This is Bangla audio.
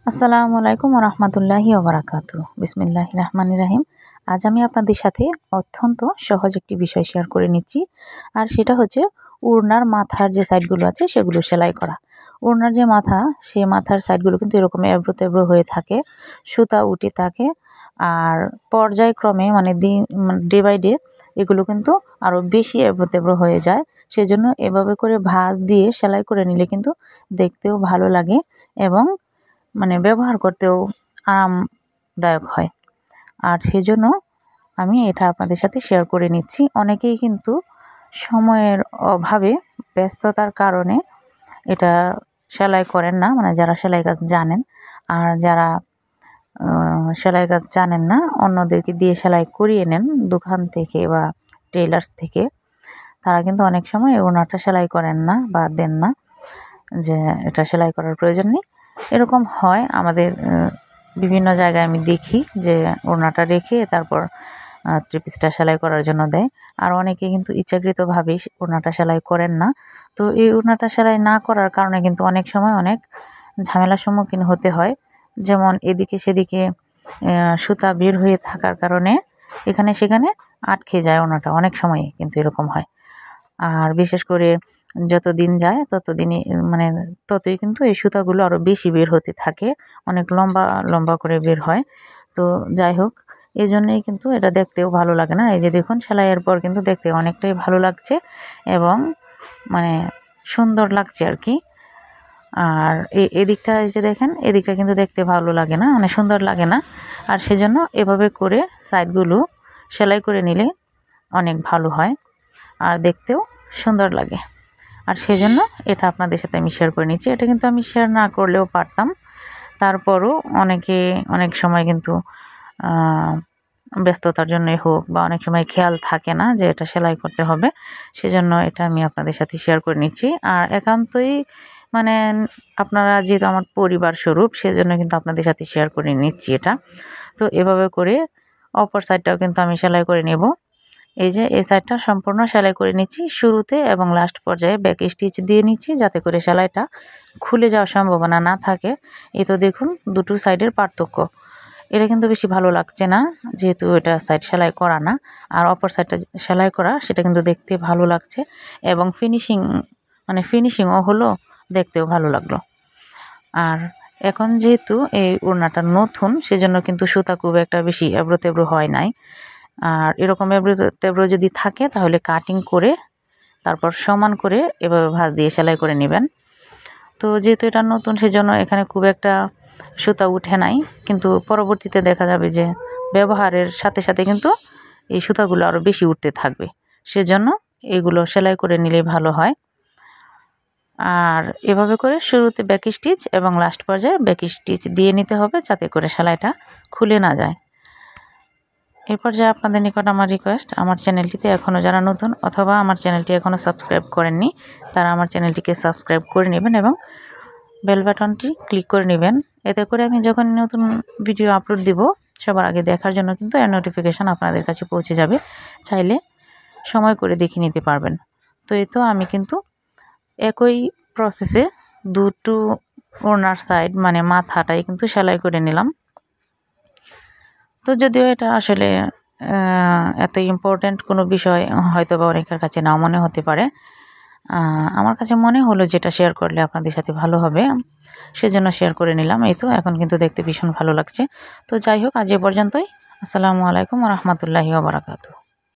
আসসালামু আলাইকুম ওয়া রাহমাতুল্লাহি ওয়া বারাকাতুহু। বিসমিল্লাহির রাহমানির রাহিম। আজ আমি আপনাদের সাথে অত্যন্ত সহজ একটি বিষয় শেয়ার করে নিচ্ছি। আর সেটা হচ্ছে ওড়নার মাথার যে সাইডগুলো আছে সেগুলো সেলাই করা। ওড়নার যে মাথা, সে মাথার সাইডগুলো কিন্তু এরকম এবড়ো-তেবড়ো হয়ে থাকে, সুতা উঠে থাকে। আর পর্যায়ক্রমে মানে ডে বাই ডে এগুলো কিন্তু আরও বেশি এবড়ো-তেবড়ো হয়ে যায়। সেজন্য এভাবে করে ভাঁজ দিয়ে সেলাই করে নিলে কিন্তু দেখতেও ভালো লাগে এবং ব্যবহার করতেও আরামদায়ক হয়। আর সেজন্য আমি এটা আপনাদের সাথে শেয়ার করে নিচ্ছি। অনেকেই কিন্তু সময়ের অভাবে, ব্যস্ততার কারণে এটা সেলাই করেন না, যারা সেলাই কাজ জানেন। আর যারা সেলাই কাজ জানেন না, অন্যদেরকে দিয়ে সেলাই করিয়ে নেন দোকান থেকে বা টেলার্স থেকে, তারা কিন্তু অনেক সময় ওড়নাটা সেলাই করেন না বা দেন না, যে এটা সেলাই করার প্রয়োজন নেই। এরকম হয় আমাদের বিভিন্ন জায়গায়, আমি দেখি যে ওড়নাটা রেখে তারপর থ্রি পিসটা সেলাই করার জন্য দেয়। আর অনেকে কিন্তু ইচ্ছাকৃতভাবেই ওড়নাটা সেলাই করেন না। তো এই ওড়নাটা সেলাই না করার কারণে কিন্তু অনেক সময় অনেক ঝামেলার সম্মুখীন হতে হয়। যেমন এদিকে সেদিকে সুতা বের হয়ে থাকার কারণে এখানে সেখানে আটকে যায় ওড়নাটা, অনেক সময়ই কিন্তু এরকম হয়। আর বিশেষ করে যত দিন যায় ততই কিন্তু এই সুতাগুলো আরও বেশি বের হতে থাকে, অনেক লম্বা লম্বা করে বের হয়। তো যাই হোক, এই জন্যেই কিন্তু এটা দেখতেও ভালো লাগে না। এই যে দেখুন, সেলাইয়ের পর কিন্তু দেখতে অনেকটাই ভালো লাগছে এবং সুন্দর লাগছে আর কি। আর এদিকটা, এই যে দেখেন, এদিকটা কিন্তু দেখতে ভালো লাগে না, সুন্দর লাগে না। আর সেজন্য এভাবে করে সাইডগুলো সেলাই করে নিলে অনেক ভালো হয় আর দেখতেও সুন্দর লাগে। আর সেজন্য এটা আপনাদের সাথে আমি শেয়ার করে নিচ্ছি। এটা কিন্তু আমি শেয়ার না করলেও পারতাম, তারপরও অনেক সময় কিন্তু ব্যস্ততার জন্যই হোক বা অনেক সময় খেয়াল থাকে না যে এটা সেলাই করতে হবে, সেজন্য এটা আমি আপনাদের সাথে শেয়ার করে নিচ্ছি। আর একান্তই আপনারা যেহেতু আমার পরিবার স্বরূপ, সেজন্য কিন্তু আপনাদের সাথে শেয়ার করে নিচ্ছি এটা। তো এভাবে করে অপর সাইডটাও কিন্তু আমি সেলাই করে নেব। এই যে এই সাইডটা সম্পূর্ণ সেলাই করে নিচ্ছি শুরুতে, এবং লাস্ট পর্যায়ে ব্যাক স্টিচ দিয়ে নিচ্ছি যাতে করে সেলাইটা খুলে যাওয়ার সম্ভাবনা না থাকে। এই তো দেখুন দুটো সাইডের পার্থক্য। এটা কিন্তু বেশি ভালো লাগছে না, যেহেতু এটা সাইড সেলাই করা না। আর অপর সাইডটা সেলাই করা, সেটা কিন্তু দেখতে ভালো লাগছে এবং ফিনিশিংও হলো, দেখতেও ভালো লাগলো। আর এখন যেহেতু এই ওড়নাটা নতুন, সেজন্য কিন্তু সুতা খুব একটা বেশি এবড়ো-তেবড়ো হয় নাই। আর এরকম এবড়ো-তেবড়ো যদি থাকে তাহলে কাটিং করে তারপর সমান করে এভাবে ভাঁজ দিয়ে সেলাই করে নেবেন। তো যেহেতু এটা নতুন, সেজন্য এখানে খুব একটা সুতা উঠে নাই, কিন্তু পরবর্তীতে দেখা যাবে যে ব্যবহারের সাথে সাথে কিন্তু এই সুতাগুলো আরও বেশি উঠতে থাকবে। সেজন্য এগুলো সেলাই করে নিলেই ভালো হয়। আর এভাবে করে শুরুতে ব্যাক স্টিচ এবং লাস্ট পর্যায়ে ব্যাক স্টিচ দিয়ে নিতে হবে যাতে করে সেলাইটা খুলে না যায়। এই পর্যায়ে আপনাদের নিকট আমার রিকোয়েস্ট, আমার চ্যানেলটিতে এখনও যারা নতুন অথবা আমার চ্যানেলটি এখনও সাবস্ক্রাইব করেননি, তারা আমার চ্যানেলটিকে সাবস্ক্রাইব করে নেবেন এবং বেল বাটনটি ক্লিক করে নেবেন। এতে করে আমি যখন নতুন ভিডিও আপলোড দিব, সবার আগে দেখার জন্য কিন্তু এর নোটিফিকেশান আপনাদের কাছে পৌঁছে যাবে। চাইলে সময় করে দেখে নিতে পারবেন। তো এই তো আমি কিন্তু একই প্রসেসে দুটো ওড়নার সাইড মাথাটাই কিন্তু সেলাই করে নিলাম। তো যদিও এটা আসলে এত ইম্পর্ট্যান্ট কোনো বিষয় হয়তো বা অনেকের কাছে নাও মনে হতে পারে, আমার কাছে মনে হলো যেটা শেয়ার করলে আপনাদের সাথে ভালো হবে, সেজন্য শেয়ার করে নিলাম। এই তো এখন কিন্তু দেখতে ভীষণ ভালো লাগছে। তো যাই হোক, আজ এ পর্যন্তই। আসসালামু আলাইকুম ওয়া রাহমাতুল্লাহি ওয়া বারাকাতুহু।